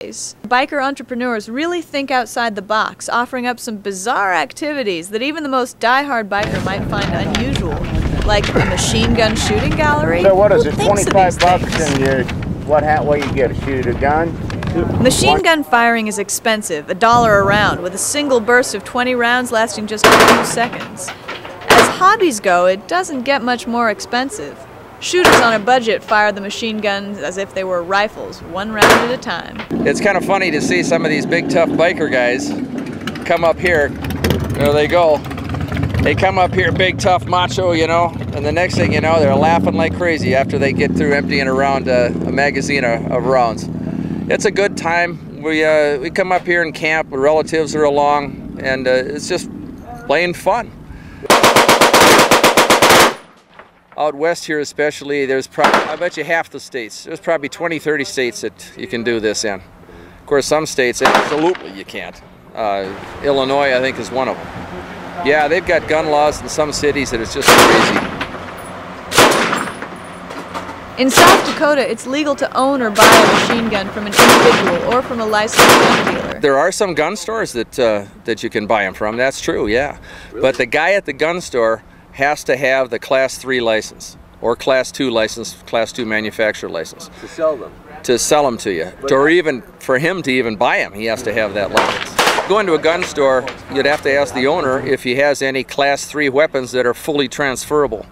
Biker entrepreneurs really think outside the box, offering up some bizarre activities that even the most die-hard biker might find unusual, like a machine gun shooting gallery. So what is it, 25 bucks and what you get, shoot a gun? Machine gun firing is expensive, $1 a round, with a single burst of 20 rounds lasting just a few seconds. As hobbies go, it doesn't get much more expensive. Shooters on a budget fire the machine guns as if they were rifles, one round at a time. It's kind of funny to see some of these big tough biker guys come up here. There they go. They come up here big tough macho, you know, and the next thing you know they're laughing like crazy after they get through emptying around a magazine of rounds. It's a good time. We come up here and camp, the relatives are along, and it's just plain fun. Out west here especially, there's probably, I bet you half the states, there's probably 20, 30 states that you can do this in. Of course, some states, absolutely you can't. Illinois, I think, is one of them. Yeah, they've got gun laws in some cities that it's just crazy. In South Dakota, it's legal to own or buy a machine gun from an individual or from a licensed gun dealer. There are some gun stores that you can buy them from, that's true, yeah. Really? But the guy at the gun store has to have the Class 3 license or Class 2 license, Class 2 manufacturer license. To sell them? To sell them to you. Or even for him to even buy them, he has to have that license. Going to a gun store, you'd have to ask the owner if he has any Class 3 weapons that are fully transferable.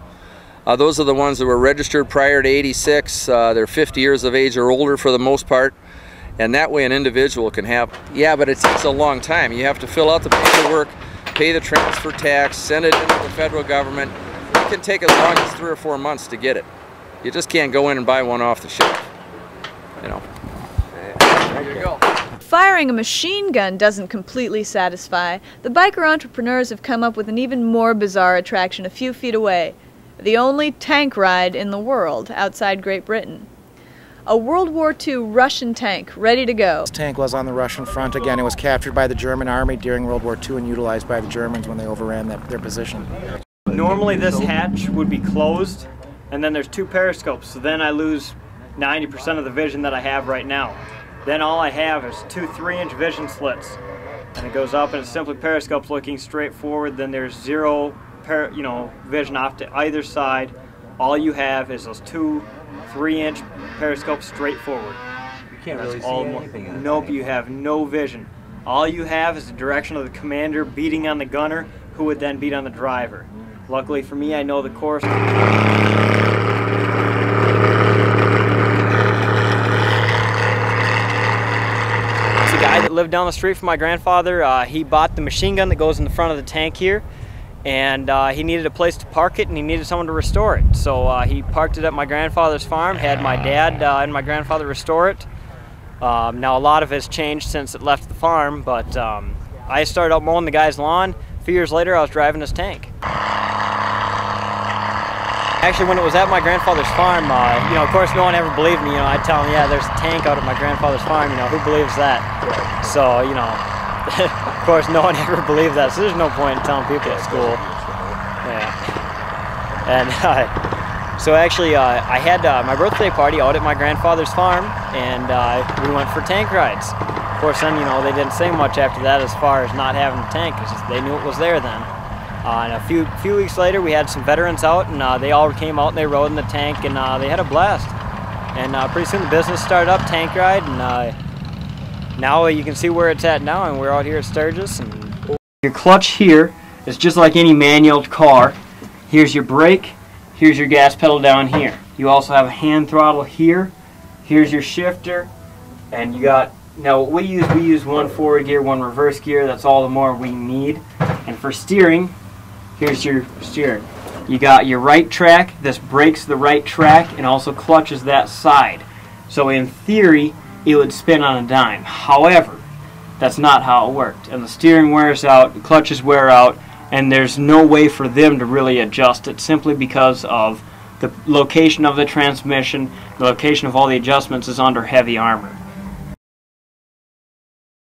Those are the ones that were registered prior to '86. They're 50 years of age or older for the most part. And that way an individual can have, yeah, but it takes a long time. You have to fill out the paperwork, pay the transfer tax, send it into the federal government. It can take as long as 3 or 4 months to get it. You just can't go in and buy one off the shelf, you know. There you go. Firing a machine gun doesn't completely satisfy. The biker entrepreneurs have come up with an even more bizarre attraction a few feet away. The only tank ride in the world outside Great Britain. A World War II Russian tank ready to go. This tank was on the Russian front. Again, it was captured by the German army during World War II and utilized by the Germans when they overran their position. Normally this hatch would be closed and then there's 2 periscopes, so then I lose 90% of the vision that I have right now. Then all I have is 2 3-inch vision slits, and it goes up and it's simply periscopes looking straight forward. Then there's zero vision off to either side. All you have is those 2 3-inch periscopes straight forward. You can't really see anything. Nope, you have no vision. All you have is the direction of the commander beating on the gunner, who would then beat on the driver. Luckily for me, I know the course. It's a guy that lived down the street from my grandfather. He bought the machine gun that goes in the front of the tank here, and he needed a place to park it and he needed someone to restore it. So he parked it at my grandfather's farm, had my dad and my grandfather restore it. Now a lot of it has changed since it left the farm, but I started out mowing the guy's lawn. A few years later I was driving his tank. Actually, when it was at my grandfather's farm, of course no one ever believed me. I'd tell them, yeah, there's a tank out at my grandfather's farm, who believes that? So, of course no one ever believed that, so there's no point in telling people at school. Yeah. And so actually I had my birthday party out at my grandfather's farm, and we went for tank rides. Of course then, they didn't say much after that as far as not having the tank, because they knew it was there then. And a few weeks later we had some veterans out, and they all came out and they rode in the tank, and they had a blast. And pretty soon the business started up, tank ride, and now you can see where it's at now, and we're out here at Sturgis. And your clutch here is just like any manual car. Here's your brake, here's your gas pedal down here. You also have a hand throttle here, here's your shifter, and you got, now what we use 1 forward gear, 1 reverse gear. That's all the more we need. And for steering, here's your steering. You got your right track. This brakes the right track and also clutches that side. So in theory, it would spin on a dime. However, that's not how it worked. And the steering wears out, the clutches wear out, and there's no way for them to really adjust it simply because of the location of the transmission, the location of all the adjustments is under heavy armor.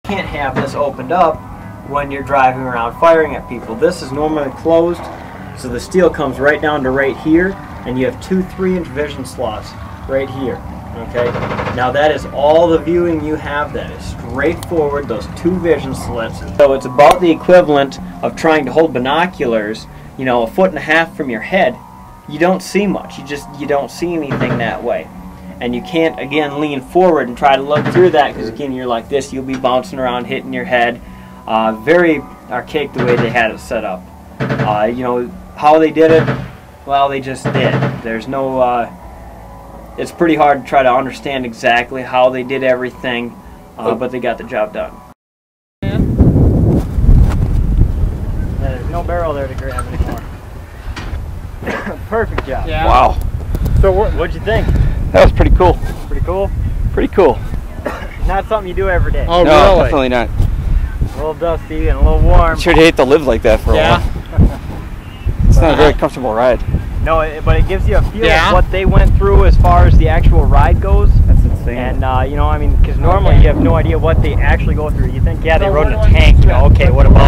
You can't have this opened up when you're driving around firing at people. This is normally closed, so the steel comes right down to right here, and you have 2 3-inch vision slots right here. Okay, now that is all the viewing you have. That is straight forward, those 2 vision slits. So it's about the equivalent of trying to hold binoculars, you know, 1.5 feet from your head. You don't see much. You don't see anything that way. And you can't, again, lean forward and try to look through that, because again, you're like this, you'll be bouncing around, hitting your head. Very archaic the way they had it set up. You know, how they did it, well, they just did. There's no, it's pretty hard to try to understand exactly how they did everything, but they got the job done. There's no barrel there to grab anymore. Perfect job. Yeah. Wow. So what'd you think? That was pretty cool. Pretty cool? Pretty cool. Not something you do every day. Oh, No, really? definitely not. A little dusty and a little warm. Sure hate to live like that for a Yeah. while. It's not a very comfortable ride. No, but it gives you a feel Yeah. of what they went through as far as the actual ride goes. That's insane. And, you know, I mean, because normally you have no idea what they actually go through. You think, yeah, they rode in a tank, you know, okay, what about